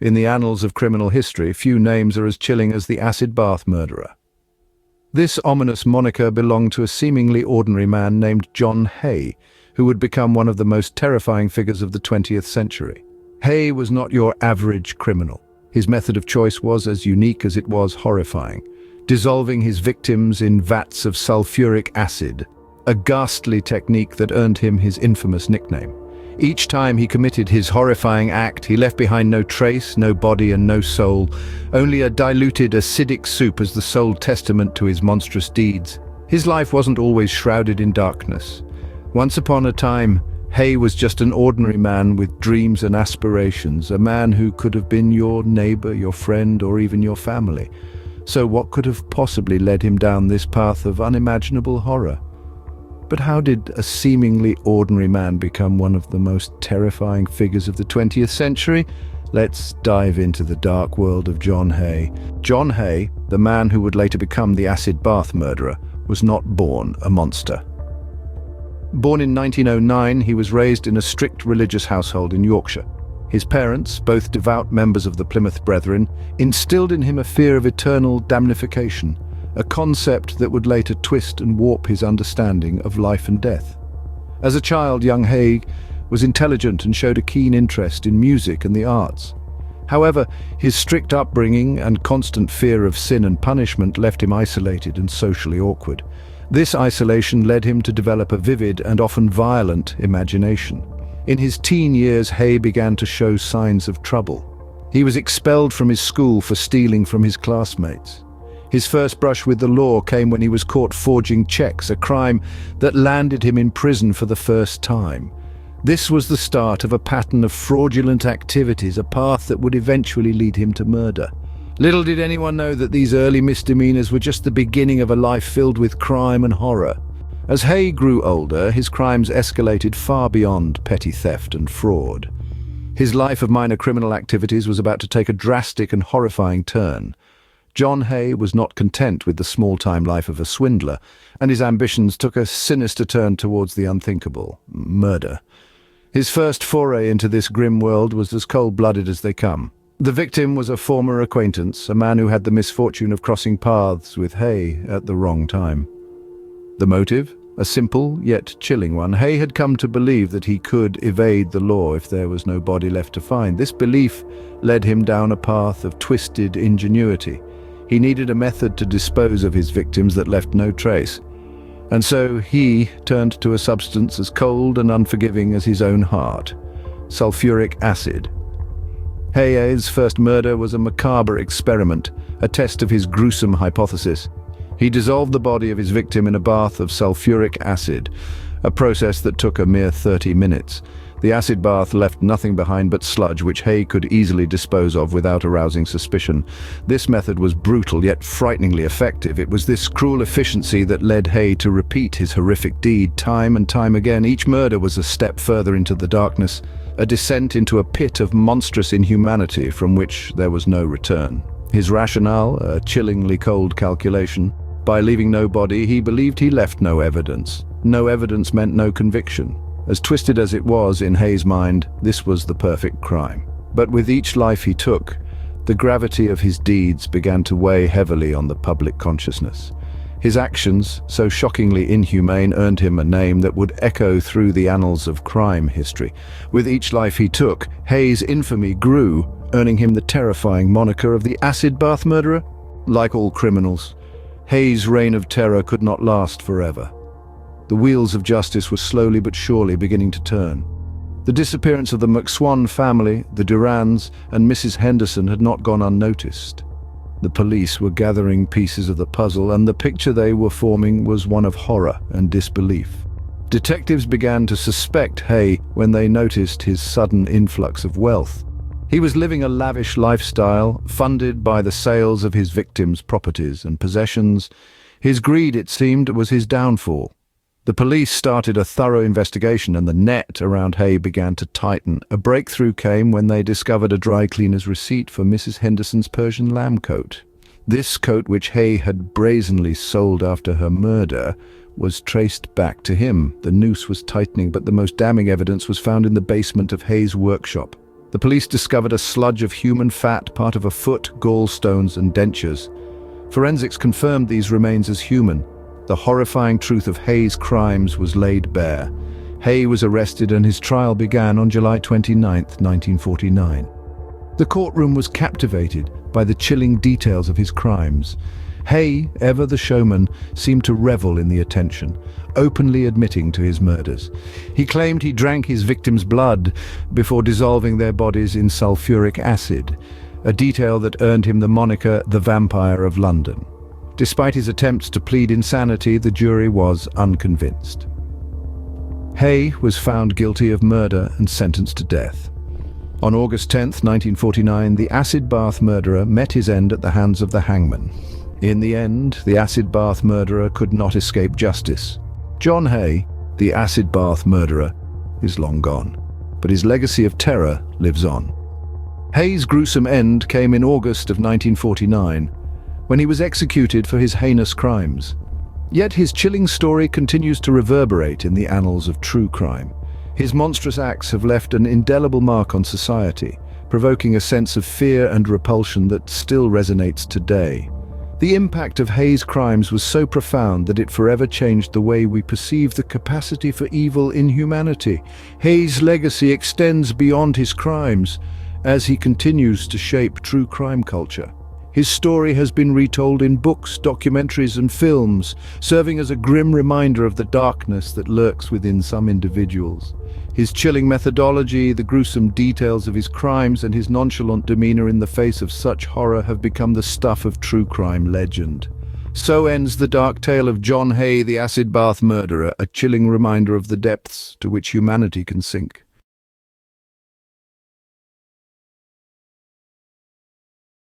In the annals of criminal history, few names are as chilling as the acid bath murderer. This ominous moniker belonged to a seemingly ordinary man named John Hay, who would become one of the most terrifying figures of the 20th century. Hay was not your average criminal. His method of choice was as unique as it was horrifying, dissolving his victims in vats of sulfuric acid, a ghastly technique that earned him his infamous nickname. Each time he committed his horrifying act, he left behind no trace, no body and no soul, only a diluted acidic soup as the sole testament to his monstrous deeds. His life wasn't always shrouded in darkness. Once upon a time, Hay was just an ordinary man with dreams and aspirations, a man who could have been your neighbor, your friend, or even your family. So what could have possibly led him down this path of unimaginable horror? But how did a seemingly ordinary man become one of the most terrifying figures of the 20th century? Let's dive into the dark world of John Hay. John Hay, the man who would later become the acid bath murderer, was not born a monster. Born in 1909, he was raised in a strict religious household in Yorkshire. His parents, both devout members of the Plymouth Brethren, instilled in him a fear of eternal damnification, a concept that would later twist and warp his understanding of life and death. As a child, young Hay was intelligent and showed a keen interest in music and the arts. However, his strict upbringing and constant fear of sin and punishment left him isolated and socially awkward. This isolation led him to develop a vivid and often violent imagination. In his teen years, Hay began to show signs of trouble. He was expelled from his school for stealing from his classmates. His first brush with the law came when he was caught forging checks, a crime that landed him in prison for the first time. This was the start of a pattern of fraudulent activities, a path that would eventually lead him to murder. Little did anyone know that these early misdemeanors were just the beginning of a life filled with crime and horror. As Hay grew older, his crimes escalated far beyond petty theft and fraud. His life of minor criminal activities was about to take a drastic and horrifying turn. John Hay was not content with the small-time life of a swindler, and his ambitions took a sinister turn towards the unthinkable: murder. His first foray into this grim world was as cold-blooded as they come. The victim was a former acquaintance, a man who had the misfortune of crossing paths with Hay at the wrong time. The motive? A simple yet chilling one. Hay had come to believe that he could evade the law if there was no body left to find. This belief led him down a path of twisted ingenuity. He needed a method to dispose of his victims that left no trace. And so he turned to a substance as cold and unforgiving as his own heart: sulfuric acid. Hay's first murder was a macabre experiment, a test of his gruesome hypothesis. He dissolved the body of his victim in a bath of sulfuric acid, a process that took a mere 30 minutes. The acid bath left nothing behind but sludge, which Hay could easily dispose of without arousing suspicion. This method was brutal yet frighteningly effective. It was this cruel efficiency that led Hay to repeat his horrific deed time and time again. Each murder was a step further into the darkness, a descent into a pit of monstrous inhumanity from which there was no return. His rationale, a chillingly cold calculation. By leaving no body, he believed he left no evidence. No evidence meant no conviction. As twisted as it was in Hay's mind, this was the perfect crime. But with each life he took, the gravity of his deeds began to weigh heavily on the public consciousness. His actions, so shockingly inhumane, earned him a name that would echo through the annals of crime history. With each life he took, Hay's infamy grew, earning him the terrifying moniker of the acid bath murderer. Like all criminals, Hay's reign of terror could not last forever. The wheels of justice were slowly but surely beginning to turn. The disappearance of the McSwan family, the Durans, and Mrs. Henderson had not gone unnoticed. The police were gathering pieces of the puzzle, and the picture they were forming was one of horror and disbelief. Detectives began to suspect Hay when they noticed his sudden influx of wealth. He was living a lavish lifestyle, funded by the sales of his victims' properties and possessions. His greed, it seemed, was his downfall. The police started a thorough investigation, and the net around Hay began to tighten. A breakthrough came when they discovered a dry cleaner's receipt for Mrs. Henderson's Persian lamb coat. This coat, which Hay had brazenly sold after her murder, was traced back to him. The noose was tightening, but the most damning evidence was found in the basement of Hay's workshop. The police discovered a sludge of human fat, part of a foot, gallstones and dentures. Forensics confirmed these remains as human. The horrifying truth of Hay's crimes was laid bare. Hay was arrested and his trial began on July 29, 1949. The courtroom was captivated by the chilling details of his crimes. Hay, ever the showman, seemed to revel in the attention, openly admitting to his murders. He claimed he drank his victims' blood before dissolving their bodies in sulfuric acid, a detail that earned him the moniker the Vampire of London. Despite his attempts to plead insanity, the jury was unconvinced. Hay was found guilty of murder and sentenced to death. On August 10, 1949, the acid bath murderer met his end at the hands of the hangman. In the end, the acid bath murderer could not escape justice. John Hay, the acid bath murderer, is long gone, but his legacy of terror lives on. Hay's gruesome end came in August of 1949, when he was executed for his heinous crimes. Yet his chilling story continues to reverberate in the annals of true crime. His monstrous acts have left an indelible mark on society, provoking a sense of fear and repulsion that still resonates today. The impact of Hay's crimes was so profound that it forever changed the way we perceive the capacity for evil in humanity. Hay's legacy extends beyond his crimes, as he continues to shape true crime culture. His story has been retold in books, documentaries, and films, serving as a grim reminder of the darkness that lurks within some individuals. His chilling methodology, the gruesome details of his crimes, and his nonchalant demeanor in the face of such horror have become the stuff of true crime legend. So ends the dark tale of John Hay, the acid bath murderer, a chilling reminder of the depths to which humanity can sink.